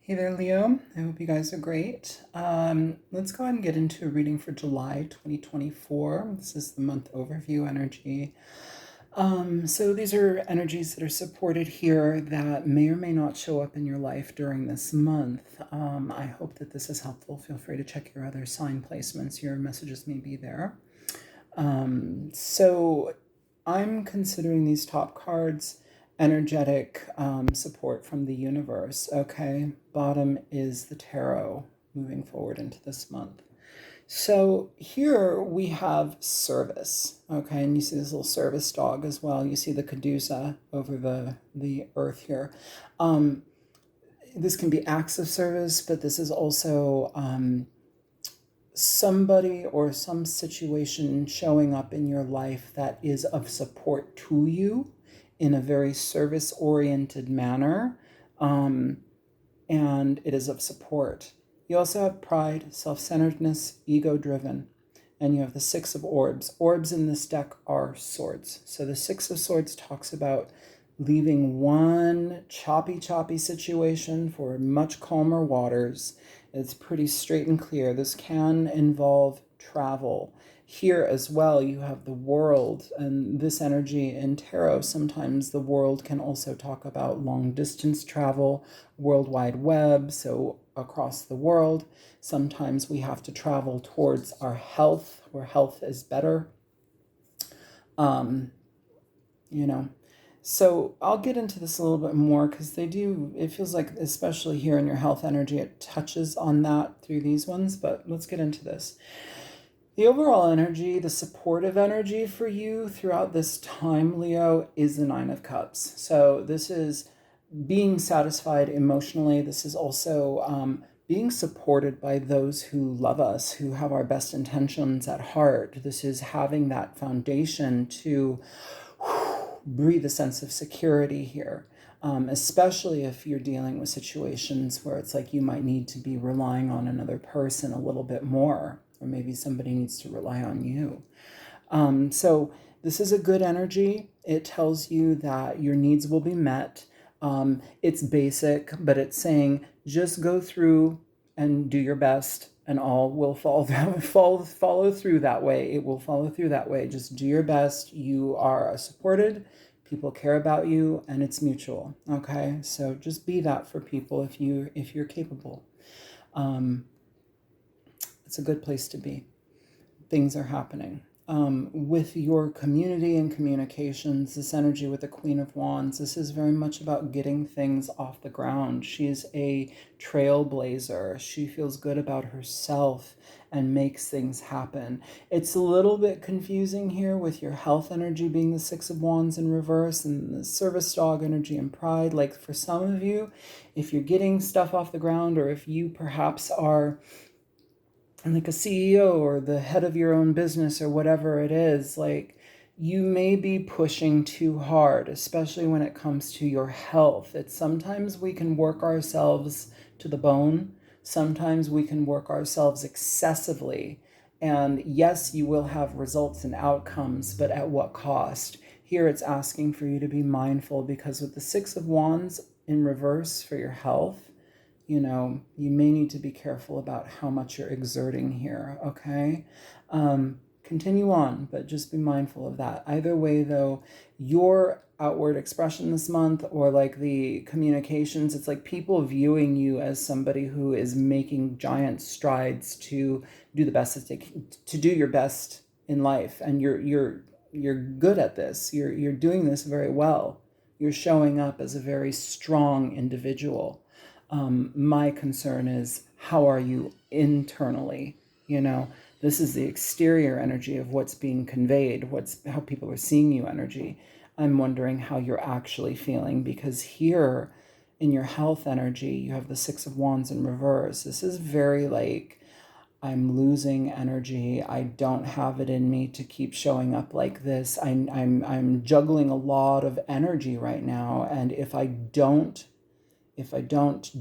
Hey there, Leo. I hope you guys are great. Let's go ahead and get into a reading for July 2024. This is the month overview energy. So these are energies that are supported here that may or may not show up in your life during this month. I hope that this is helpful. Feel free to check your other sign placements. Your messages may be there. So I'm considering these top cards energetic support from the universe. Okay, bottom is the tarot moving forward into this month. So here we have service. Okay, and you see this little service dog as well. You see the caduceus over the earth here. This can be acts of service, but this is also somebody or some situation showing up in your life that is of support to you in a very service-oriented manner, and it is of support. You also have pride, self-centeredness, ego-driven, and you have the Six of Orbs. Orbs in this deck are swords. So the Six of Swords talks about leaving one choppy situation for much calmer waters. It's pretty straight and clear. This can involve travel. Here as well, you have the world, and this energy in tarot, sometimes the world can also talk about long distance travel, World Wide Web, so across the world. Sometimes we have to travel towards our health, where health is better. So I'll get into this a little bit more because it feels like, especially here in your health energy, it touches on that through these ones, but let's get into this. The overall energy, the supportive energy for you throughout this time, Leo, is the Nine of Cups. So this is being satisfied emotionally. This is also being supported by those who love us, who have our best intentions at heart. This is having that foundation to breathe a sense of security here, especially if you're dealing with situations where it's like you might need to be relying on another person a little bit more, or maybe somebody needs to rely on you. So this is a good energy. It tells you that your needs will be met. It's basic, but it's saying just go through and do your best, and all will follow through that way. It will follow through that way. Just do your best. You are supported. People care about you, and it's mutual. Okay, so just be that for people if you're capable. It's a good place to be. Things are happening. With your community and communications, this energy with the Queen of Wands, this is very much about getting things off the ground. She's a trailblazer. She feels good about herself and makes things happen. It's a little bit confusing here with your health energy being the Six of Wands in reverse and the service dog energy and pride. Like for some of you, if you're getting stuff off the ground, or if you perhaps are like a CEO or the head of your own business or whatever it is, like you may be pushing too hard, especially when it comes to your health. It's sometimes we can work ourselves to the bone. Sometimes we can work ourselves excessively. And yes, you will have results and outcomes, but at what cost? Here it's asking for you to be mindful, because with the Six of Wands in reverse for your health, you may need to be careful about how much you're exerting here, okay? Continue on, but just be mindful of that. Either way, though, your outward expression this month, or like the communications, it's like people viewing you as somebody who is making giant strides to do the best that they can, to do your best in life, and you're good at this. You're doing this very well. You're showing up as a very strong individual. My concern is, how are you internally? This is the exterior energy of what's being conveyed, how people are seeing you energy. I'm wondering how you're actually feeling, because here in your health energy, you have the Six of Wands in reverse. This is very like, I'm losing energy. I don't have it in me to keep showing up like this. I'm juggling a lot of energy right now, and if I don't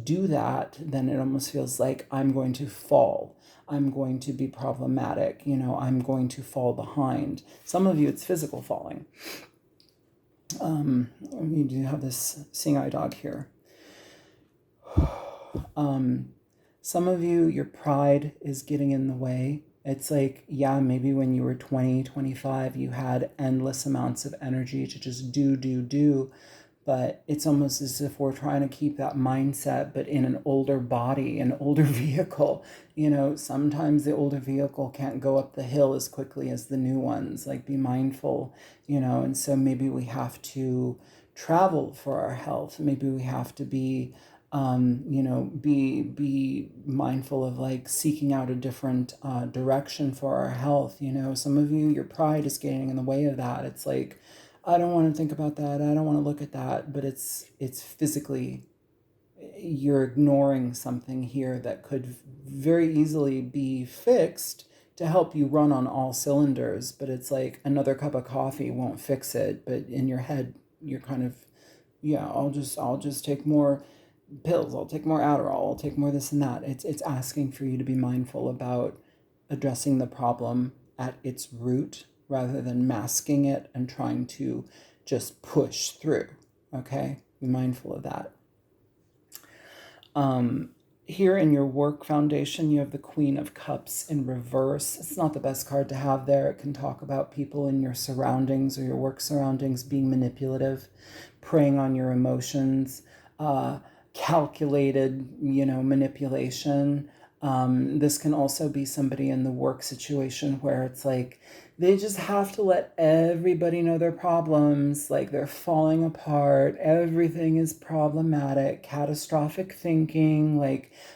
do that, then it almost feels like I'm going to fall. I'm going to be problematic. I'm going to fall behind. Some of you, it's physical falling. You do have this seeing eye dog here. Some of you, your pride is getting in the way. It's like, yeah, maybe when you were 20, 25, you had endless amounts of energy to just do. But it's almost as if we're trying to keep that mindset, but in an older body, an older vehicle. Sometimes the older vehicle can't go up the hill as quickly as the new ones. Like, be mindful, and so maybe we have to travel for our health. Maybe we have to be be mindful of like seeking out a different direction for our health. Some of you, your pride is getting in the way of that. It's like, I don't want to think about that. I don't want to look at that. But it's physically, you're ignoring something here that could very easily be fixed to help you run on all cylinders. But it's like another cup of coffee won't fix it. But in your head, you're kind of, yeah, I'll just take more pills, I'll take more Adderall, I'll take more this and that. It's asking for you to be mindful about addressing the problem at its root rather than masking it and trying to just push through. Okay? Be mindful of that. Here in your work foundation, you have the Queen of Cups in reverse. It's not the best card to have there. It can talk about people in your surroundings or your work surroundings being manipulative, preying on your emotions, calculated, manipulation. This can also be somebody in the work situation where it's like they just have to let everybody know their problems, like they're falling apart, everything is problematic, catastrophic thinking,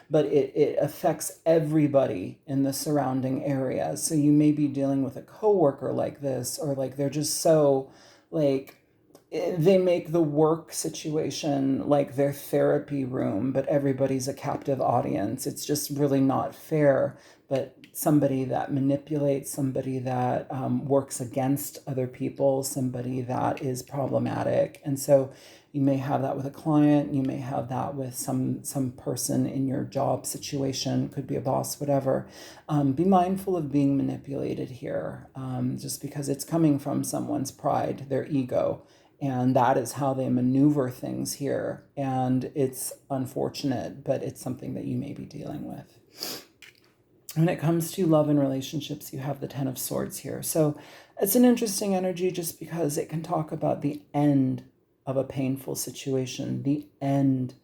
but it affects everybody in the surrounding area. So you may be dealing with a coworker like this, or like they're just so like they make the work situation like their therapy room, but everybody's a captive audience. It's just really not fair. But somebody that manipulates, somebody that works against other people, somebody that is problematic. And so you may have that with a client, you may have that with some person in your job situation, could be a boss, whatever. Be mindful of being manipulated here, just because it's coming from someone's pride, their ego. And that is how they maneuver things here. And it's unfortunate, but it's something that you may be dealing with. When it comes to love and relationships, you have the Ten of Swords here. So it's an interesting energy just because it can talk about the end of a painful situation, the end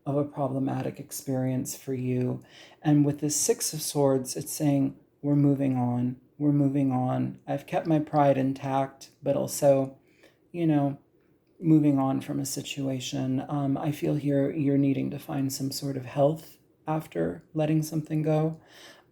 of a problematic experience for you. And with the Six of Swords, it's saying, we're moving on. We're moving on. I've kept my pride intact, but also, moving on from a situation. I feel here you're needing to find some sort of health after letting something go,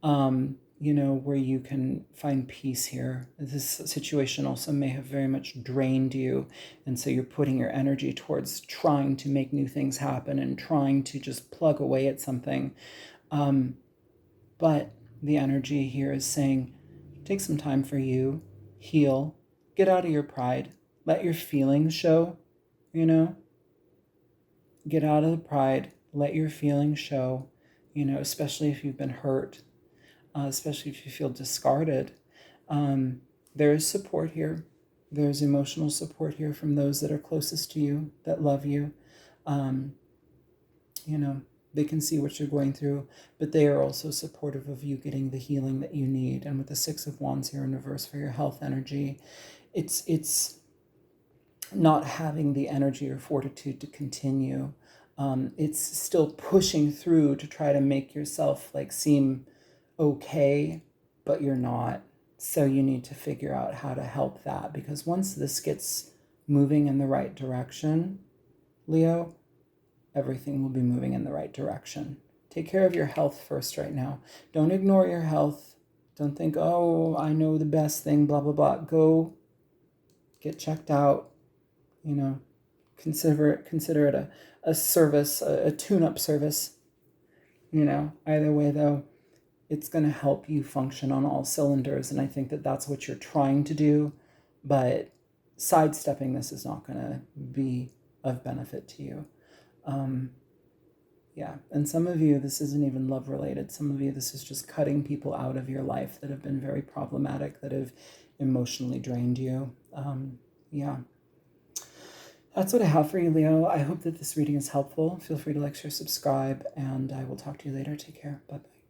where you can find peace here. This situation also may have very much drained you. And so you're putting your energy towards trying to make new things happen and trying to just plug away at something. But the energy here is saying, take some time for you, heal, get out of your pride. Let your feelings show, Get out of the pride. Let your feelings show, especially if you've been hurt, especially if you feel discarded. There is support here. There's emotional support here from those that are closest to you, that love you. They can see what you're going through, but they are also supportive of you getting the healing that you need. And with the Six of Wands here in reverse for your health energy, it's not having the energy or fortitude to continue. It's still pushing through to try to make yourself seem okay, but you're not. So you need to figure out how to help that, because once this gets moving in the right direction, Leo, everything will be moving in the right direction. Take care of your health first right now. Don't ignore your health. Don't think, oh, I know the best thing, blah, blah, blah. Go get checked out. Consider it a service, a tune-up service. Either way, though, it's going to help you function on all cylinders. And I think that that's what you're trying to do. But sidestepping this is not going to be of benefit to you. And some of you, this isn't even love related. Some of you, this is just cutting people out of your life that have been very problematic, that have emotionally drained you. That's what I have for you, Leo. I hope that this reading is helpful. Feel free to like, share, subscribe, and I will talk to you later. Take care. Bye bye.